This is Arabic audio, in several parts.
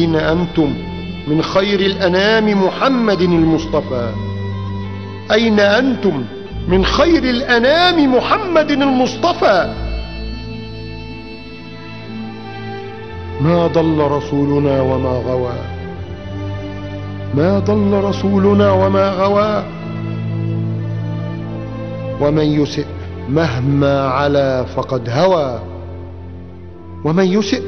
أين أنتم من خير الأنام محمد المصطفى؟ أين أنتم من خير الأنام محمد المصطفى؟ ما ضل رسولنا وما غوى، ما ضل رسولنا وما غوى. ومن يسئ مهما علا فقد هوى، ومن يسئ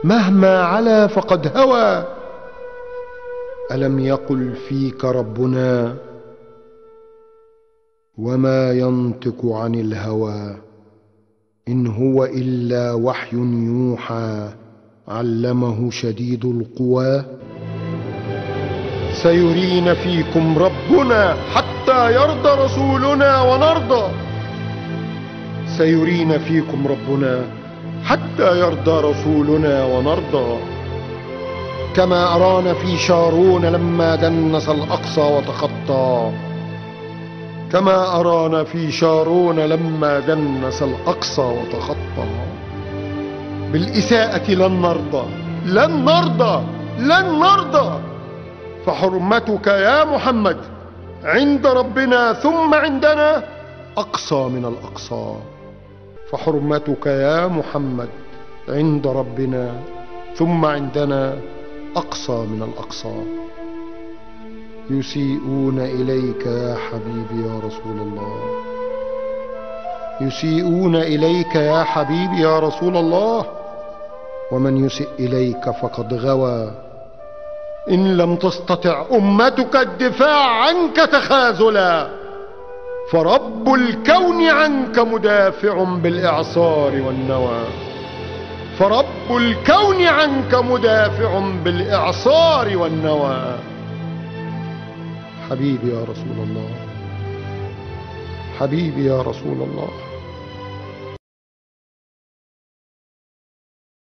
مهما علا فقد هوى. ألم يقل فيك ربنا وما ينطق عن الهوى إن هو إلا وحي يوحى علمه شديد القوى. سيرينا فيكم ربنا حتى يرضى رسولنا ونرضى، سيرينا فيكم ربنا حتى يرضى رسولنا ونرضى. كما أرانا في شارون لما دنس الأقصى وتخطى، كما أرانا في شارون لما دنس الأقصى وتخطى. بالإساءة لن نرضى، لن نرضى، لن نرضى. فحرمتك يا محمد عند ربنا ثم عندنا أقصى من الأقصى. فحرمتك يا محمد عند ربنا ثم عندنا أقصى من الأقصى. يسيئون إليك يا حبيبي يا رسول الله، يسيئون إليك يا حبيبي يا رسول الله. ومن يسئ إليك فقد غوى إن لم تستطع أمتك الدفاع عنك تخاذلا. فرب الكون عنك مدافع بالإعصار والنوى، فرب الكون عنك مدافع بالإعصار والنوى. حبيبي يا رسول الله، حبيبي يا رسول الله.